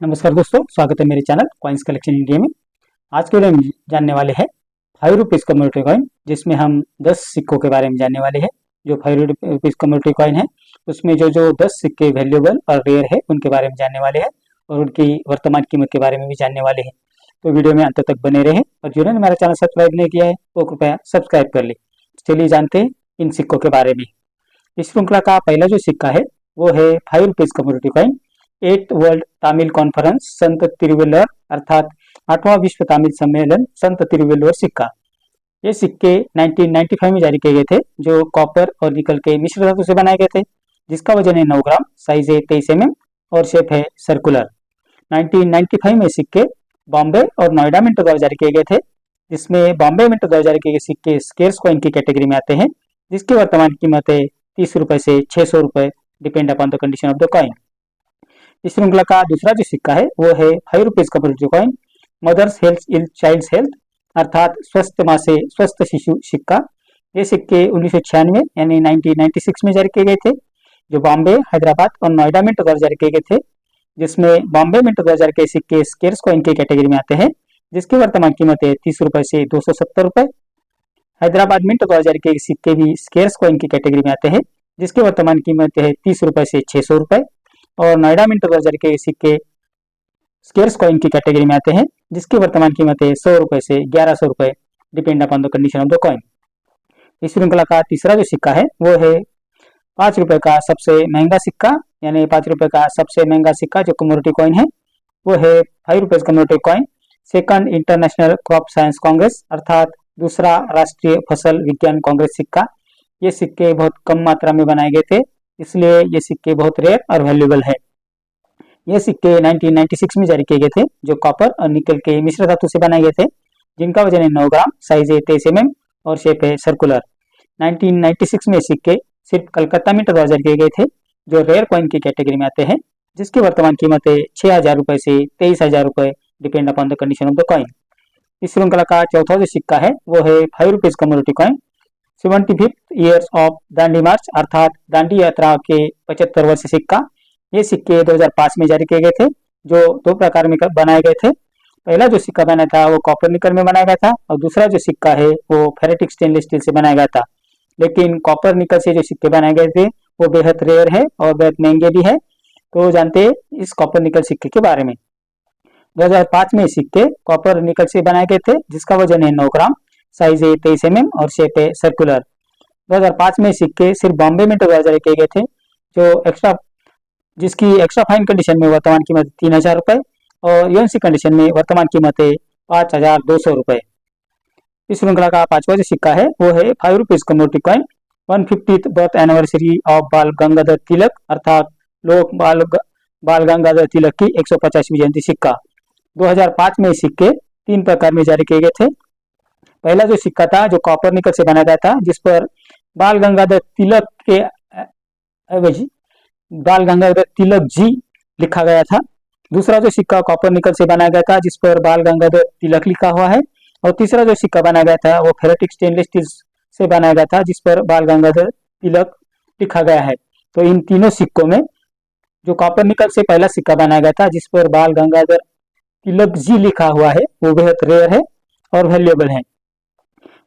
नमस्कार दोस्तों, स्वागत है मेरे चैनल कॉइन्स कलेक्शन इंडिया में। आज के वीडियो में जानने वाले हैं 5 रुपीज़ कम्युनिटी कॉइन, जिसमें हम 10 सिक्कों के बारे में जानने वाले हैं। जो 5 रुपीज़ कम्युनिटी कॉइन है उसमें जो 10 सिक्के वैल्यूएबल और रेयर है उनके बारे में जानने वाले हैं और उनकी वर्तमान कीमत के बारे में भी जानने वाले हैं। तो वीडियो में अंत तक बने रहें और जिन्होंने हमारा चैनल सब्सक्राइब नहीं किया है वो कृपया सब्सक्राइब कर ले। चलिए जानते हैं इन सिक्कों के बारे में। इस श्रृंखला का पहला जो सिक्का है वो है 5 rupees community coin. 8th world Tamil conference संत तिरुवल्लुवर अर्थात 8वां विश्व तमिल सम्मेलन संत तिरुवल्लुवर सिक्का। ये सिक्के 1995 में जारी किए गए थे, जो कॉपर और निकल के मिश्र धातु से बनाए गए थे, जिसका वजन है 9 ग्राम, साइज है 23 mm और शेप है सर्कुलर। 1995 में सिक्के बॉम्बे और नोएडा मिंटो द्वारा जारी किए गए थे, जिसमें बॉम्बे मिंटो द्वारा जारी किए गए सिक्के स्केर्स कॉइन की कैटेगरी में आते हैं, जिसकी वर्तमान कीमत है 30 रुपए से 600 रुपए, depend upon the condition of the coin. इस श्रृंखला का दूसरा जो सिक्का है वो है 5 rupees community coin. Mother's health is child's health अर्थात स्वस्थ माँ से स्वस्थ शिशु सिक्का। ये सिक्के 1996 यानी 1996 में जारी किए गए थे, जो बॉम्बे, हैदराबाद और नोएडा मिंटो द्वारा जारी किए गए थे, जिसमें बॉम्बे मिंटो द्वारा जारी किए सिक्के स्केर्स कॉइन की कैटेगरी में आते हैं, जिसकी वर्तमान कीमत है 30 रुपए से 270 रुपए। हैदराबाद मिंटो द्वारा जारी किए सिक्के भी स्केर्स कॉइन की कैटेगरी में आते हैं, जिसकी वर्तमान कीमत है 30 रुपए से 600 रुपए। और नोएडा मिंटो द्वारा जारी किए सिक्के स्केर्स कॉइन की कैटेगरी में आते हैं, जिसकी वर्तमान कीमत है 100 रुपए से 1100 रुपए, depend upon the condition of the coin. इस श्रृंखला का तीसरा जो सिक्का है वो है 5 रुपए का सबसे महंगा सिक्का, यानी 5 रुपए का सबसे महंगा सिक्का जो कम्युनिटी कॉइन है वो है 5 rupees community coin. Second international crop science Congress अर्थात दूसरा राष्ट्रीय फसल विज्ञान कांग्रेस सिक्का। ये सिक्के बहुत कम मात्रा में बनाए गए थे, इसलिए ये सिक्के बहुत रेयर और वैल्यूएबल है। ये सिक्के 1996 में जारी किए गए थे, जो कॉपर और निकल के मिश्र धातु से बनाए गए थे, जिनका वजन है 9 ग्राम, साइज है 23 mm और शेप है सर्कुलर। 1996 में सिक्के सिर्फ कलकत्ता मिंटो द्वारा जारी किए गए थे, जो रेयर कॉइन की कैटेगरी में आते हैं, जिसकी वर्तमान कीमत है 6000 रुपए से 23,000 रुपए, depend upon the condition of the coin. इस श्रृंखला का चौथा जो सिक्का है वो है 5 rupees community coin. 75th years of Dandi march अर्थात दांडी यात्रा के 75 वर्ष सिक्का। ये सिक्के 2005 में जारी किए गए थे, जो 2 प्रकार में बनाए गए थे। पहला जो सिक्का बना था वो कॉपर निकल में बनाया गया था और दूसरा जो सिक्का है वो फेरेटिक स्टेनलेस स्टील से बनाया गया था। लेकिन कॉपर निकल से जो सिक्के बनाए गए थे वो बेहद रेयर है और बेहद महंगे भी है। तो जानते हैं इस कॉपर निकल सिक्के के बारे में। 2005 में सिक्के कॉपर निकल से बनाए गए थे, जिसका वजन है 9 ग्राम, साइज है 23 mm और शेप है सर्कुलर। 2005 में सिक्के सिर्फ बॉम्बे मिंटो द्वारा जारी किए गए थे, जिसकी एक्स्ट्रा फाइन कंडीशन में वर्तमान कीमत 3000 रुपए और यूएनसी कंडीशन में वर्तमान कीमत है 5200 रुपए। इस श्रृंखला का पांचवा जो सिक्का है वो है 5 rupees community coin. 150th birth anniversary of बाल गंगाधर तिलक अर्थात लोक बाल गंगाधर तिलक की 150वीं जयंती सिक्का। 2005 में सिक्के 3 प्रकार में जारी किए गए थे। पहला जो सिक्का था जो कॉपर निकल से बनाया गया था, जिस पर बाल गंगाधर तिलक के एवज बाल गंगाधर तिलक जी लिखा गया था। दूसरा जो सिक्का कॉपर निकल से बनाया गया था, जिस पर बाल गंगाधर तिलक लिखा हुआ है। और तीसरा जो सिक्का बनाया गया था वो फेरेटिक स्टेनलेस स्टील से बनाया गया था, जिस पर बाल गंगाधर तिलक लिखा गया है। तो इन तीनों सिक्कों में जो कॉपर निकल से पहला सिक्का बनाया गया था, जिस पर बाल गंगाधर तिलक जी लिखा हुआ है, वो बेहद रेयर है और वैल्यूएबल है।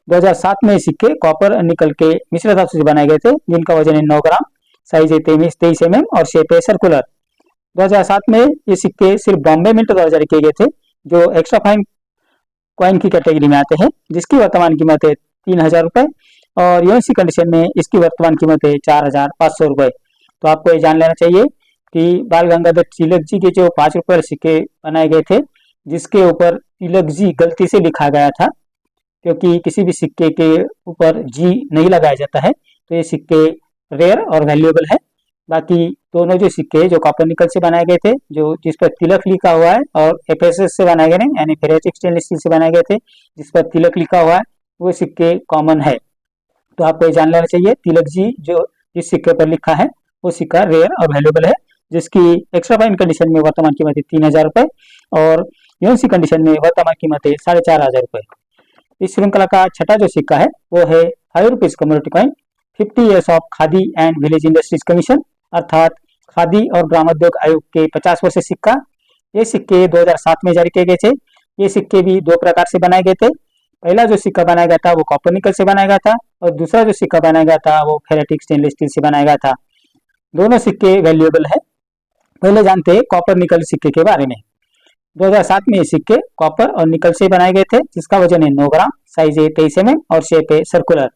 2007 में सिक्के कॉपर निकल के मिश्र धातु से बनाए गए थे, जिनका वजन है 9 ग्राम, साइज है 23 mm और शेप है सर्कुलर। 2007 में ये सिक्के सिर्फ बॉम्बे मिंटो द्वारा जारी किए गए थे, जो एक्स्ट्रा फाइन कॉइन की कैटेगरी में आते हैं, जिसकी वर्तमान कीमत है 3000 रुपए और यूएनसी कंडीशन में इसकी वर्तमान कीमत है 4500 रुपए। तो आपको ये जान लेना चाहिए कि बाल गंगाधर तिलक जी के जो 5 रुपए सिक्के बनाए गए थे, जिसके ऊपर तिलक जी गलती से लिखा गया था, क्योंकि किसी भी सिक्के के ऊपर जी नहीं लगाया जाता है, तो ये सिक्के रेयर और वैल्यूएबल है। बाकी दोनों जो सिक्के जो कॉपर निकल से बनाए गए थे, जो जिस पर तिलक लिखा हुआ है, और एफएसएस से बनाए गए नहीं, यानी फेरेटिक स्टेनलेस स्टील से बनाए गए थे, जिस पर तिलक लिखा हुआ है, वो सिक्के कॉमन है। तो आपको ये जान लेना चाहिए तिलक जी जो जिस सिक्के पर लिखा है वो सिक्का रेयर और वैल्यूएबल है, जिसकी एक्स्ट्रा फाइन कंडीशन में वर्तमान कीमत है 3000 रुपए और यूएनसी कंडीशन में वर्तमान कीमत है 4500 रुपए। इस श्रृंखला का छठा जो सिक्का है वो है 5 rupees community coin. 50 years of khadi and village industries commission अर्थात खादी और ग्रामोद्योग आयोग के 50 वर्ष सिक्का। ये सिक्के 2007 में जारी किए गए थे। ये सिक्के भी दो प्रकार से बनाए गए थे। पहला जो सिक्का बनाया गया था वो कॉपर निकल से बनाया गया था और दूसरा जो सिक्का बनाया गया था वो फेरेटिक स्टेनलेस स्टील से बनाया गया था। दोनों सिक्के वैल्यूएबल है। पहले जानते हैं कॉपर निकल सिक्के के बारे में। 2007 में ये सिक्के कॉपर और निकल से बनाए गए थे, जिसका वजन है 9 ग्राम, साइज है 23 mm और शेप है सर्कुलर।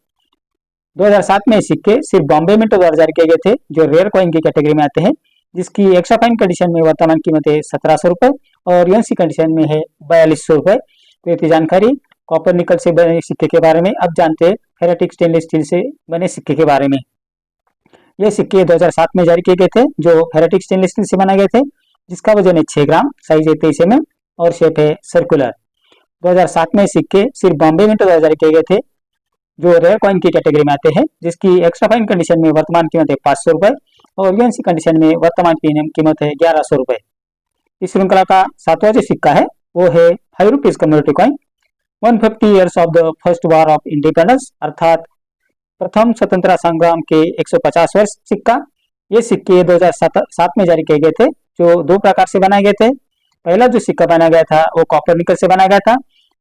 2007 में ये सिक्के सिर्फ बॉम्बे मिंट द्वारा जारी किए गए थे, जो रेयर कॉइन की कैटेगरी में आते हैं, जिसकी एक्स्ट्रा फाइन कंडीशन में वर्तमान कीमत है 1700 रुपए और यूएनसी कंडीशन में है 4200 रुपए। तो ये जानकारी कॉपर निकल से बने सिक्के के बारे में। अब जानते हैं फेरेटिक स्टेनलेस स्टील से बने सिक्के के बारे में। ये सिक्के 2007 में जारी किए गए थे, जो फेरेटिक स्टेनलेस स्टील से बनाए गए थे, जिसका वजन है 6 ग्राम, साइज है 23 mm और शेप है सर्कुलर। 2007 में सिक्के सिर्फ बॉम्बे मिंट द्वारा जारी किए गए थे, जो रेयर कॉइन की कैटेगरी में आते हैं, जिसकी एक्स्ट्रा फाइन कंडीशन में वर्तमान कीमत है 500 रुपए और यूएनसी कंडीशन में वर्तमान कीमत है 1100 रुपए। इस श्रृंखला का सातवां जो सिक्का है वो है 5 rupees community coin 150 years of the first war of independence, अर्थात प्रथम स्वतंत्रता संग्राम के 150 वर्ष सिक्का। ये सिक्के 2007 में जारी किए गए थे, जो दो प्रकार से बनाए गए थे। पहला जो सिक्का बनाया गया था वो कॉपर निकल से बनाया गया था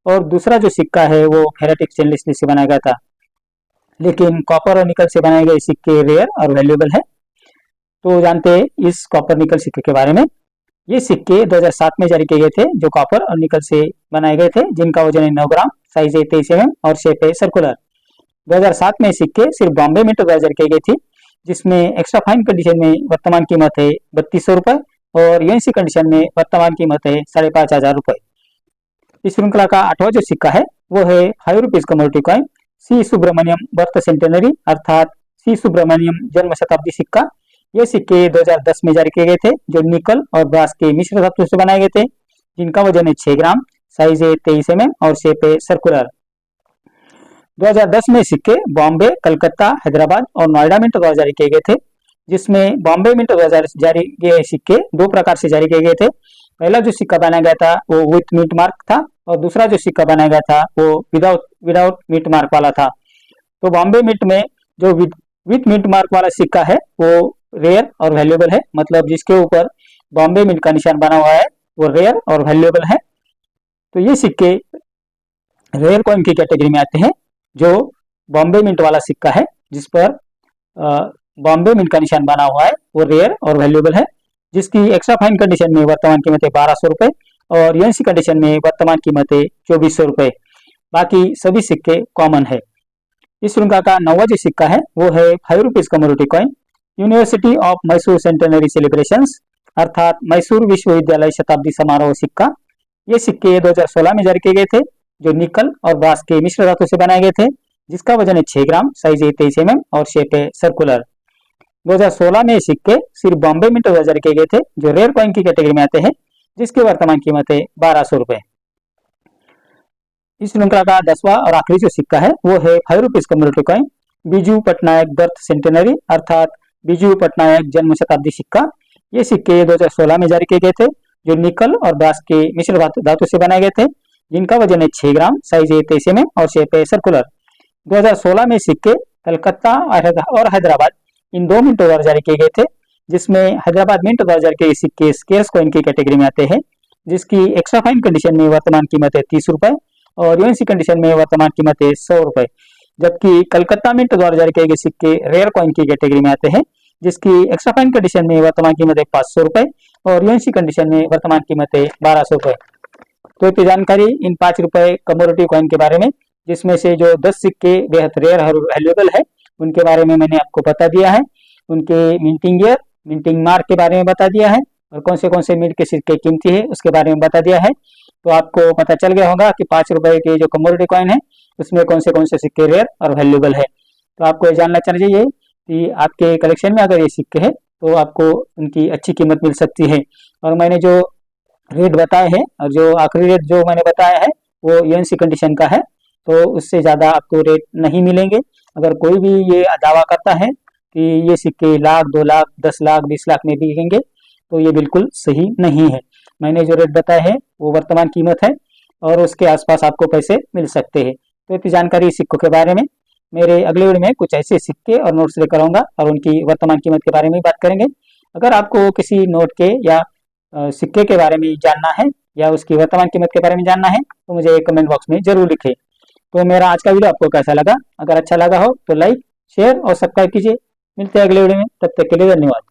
और दूसरा जो सिक्का है वो फेरेटिक स्टेनलेस स्टील से बनाया गया था। लेकिन कॉपर और निकल से बनाए गए सिक्के रेयर और वैल्यूएबल है। तो जानते हैं इस कॉपर निकल सिक्के के बारे में। ये सिक्के 2007 में जारी किए गए थे, जो कॉपर और निकल से बनाए गए थे, जिनका वजन है 9 ग्राम, साइज है 23 mm और शेप है सर्कुलर। 2007 में सिक्के सिर्फ बॉम्बे मिंट द्वारा जारी की गई थी, जिसमें एक्स्ट्रा फाइन कंडीशन में वर्तमान कीमत है 3200 रुपए और यूएनसी कंडीशन में वर्तमान कीमत है 5500 रुपए। इस श्रृंखला का आठवां जो सिक्का है वो है 5 रुपीज कम्युनिटी कॉइन सी सुब्रमण्यम बर्थ सेंटेनरी, अर्थात सी सुब्रमण्यम जन्म शताब्दी सिक्का। ये सिक्के 2010 में जारी किए गए थे, जो निकल और ब्रास के मिश्र धातु से बनाए गए थे, जिनका वजन है 6 ग्राम, साइज है 23 mm और शेप है सर्कुलर। 2010 में सिक्के बॉम्बे, कलकत्ता, हैदराबाद और नोएडा मिंट द्वारा जारी किए गए थे, जिसमें बॉम्बे मिंट द्वारा जारी किए सिक्के दो प्रकार से जारी किए गए थे। पहला जो सिक्का बनाया गया था वो विथ मिंट मार्क था और दूसरा जो सिक्का बनाया गया था वो विदाउट मिंट मार्क वाला था। तो बॉम्बे मिंट में जो विथ मिंट मार्क वाला सिक्का है वो रेयर और वैल्यूएबल है, मतलब जिसके ऊपर बॉम्बे मिंट का निशान बना हुआ है वो रेयर और वैल्यूएबल है। तो ये सिक्के रेयर कॉइन की कैटेगरी में आते हैं। जो बॉम्बे मिंट वाला सिक्का है जिस पर बॉम्बे मिंट का निशान बना हुआ है वो रेयर और वैल्यूएबल है, जिसकी एक्स्ट्रा फाइन कंडीशन में वर्तमान कीमत है 1200 रुपए और यूएनसी कंडीशन में वर्तमान कीमत है 2400 रुपए। बाकी सभी सिक्के कॉमन है। इस श्रृंखला का नौवां जो सिक्का है वो है 5 rupees community coin university of Mysore centenary celebrations, अर्थात मैसूर विश्वविद्यालय शताब्दी समारोह सिक्का। ये सिक्के 2016 में जारी किए गए थे, जो निकल और ब्रास के मिश्र धातु से बनाए गए थे, जिसका वजन है 6 ग्राम, साइज है 23 mm और शेप है सर्कुलर। 2016 में सिक्के सिर्फ बॉम्बे मिंट द्वारा जारी किए गए थे, जो रेयर कॉइन की कैटेगरी में आते हैं, जिसकी वर्तमान कीमत है 1200 रुपए। इस श्रृंखला का 10वां और आखिरी जो सिक्का है वो है 5 rupees community coin Biju Patnaik birth centenary, अर्थात बीजू पटनायक जन्म शताब्दी सिक्का। ये सिक्के 2016 में जारी किए गए थे, जो निकल और ब्रास के मिश्र धातु से बनाए गए थे, जिनका वजन है 6 ग्राम, साइज है 23 mm और शेप है सर्कुलर। 2016 में सिक्के कलकत्ता और हैदराबाद इन दो मिंटों द्वारा जारी किए गए थे, जिसमें हैदराबाद मिंट द्वारा जारी किए सिक्के स्केर्स कॉइन की कैटेगरी में आते हैं, जिसकी एक्स्ट्रा फाइन कंडीशन में वर्तमान कीमत है 30 रुपए और यूएनसी कंडीशन में वर्तमान कीमत है 100 रुपए। जबकि कलकत्ता मिंट द्वारा जारी किए गए सिक्के रेयर कॉइन की कैटेगरी में आते हैं, जिसकी एक्स्ट्रा फाइन कंडीशन में वर्तमान कीमत है 500 रुपए और यूएनसी कंडीशन में वर्तमान कीमत है 1200 रुपए। तो ये जानकारी इन 5 रुपए कमोडिटी कॉइन के बारे में, जिसमें से जो 10 सिक्के बेहद रेयर और वैल्यूएबल है उनके बारे में मैंने आपको बता दिया है। उनके मिंटिंग ईयर, मिंटिंग मार्क के बारे में बता दिया है और कौन से मिंट के सिक्के कीमती है उसके बारे में बता दिया है। तो आपको पता चल गया होगा कि 5 रुपए के जो कमोडिटी कॉइन है उसमें कौन से सिक्के रेयर और वैल्यूएबल है। तो आपको ये जानना चाहिए कि आपके कलेक्शन में अगर ये सिक्के हैं तो आपको उनकी अच्छी कीमत मिल सकती है। और मैंने जो रेट बताए हैं और जो आखिरी रेट जो मैंने बताया है वो यूएनसी कंडीशन का है, तो उससे ज़्यादा आपको रेट नहीं मिलेंगे। अगर कोई भी ये दावा करता है कि ये सिक्के लाख, 2 लाख, 10 लाख, 20 लाख में बिकेंगे, तो ये बिल्कुल सही नहीं है। मैंने जो रेट बताया है वो वर्तमान कीमत है और उसके आसपास आपको पैसे मिल सकते हैं। तो इतनी जानकारी सिक्कों के बारे में। मेरे अगले वीडियो में कुछ ऐसे सिक्के और नोट्स लेकर आऊँगा और उनकी वर्तमान कीमत के बारे में बात करेंगे। अगर आपको किसी नोट के या सिक्के के बारे में जानना है या उसकी वर्तमान कीमत के बारे में जानना है तो मुझे कमेंट बॉक्स में जरूर लिखें। तो मेरा आज का वीडियो आपको कैसा लगा? अगर अच्छा लगा हो तो लाइक, शेयर और सब्सक्राइब कीजिए। मिलते हैं अगले वीडियो में, तब तक के लिए धन्यवाद।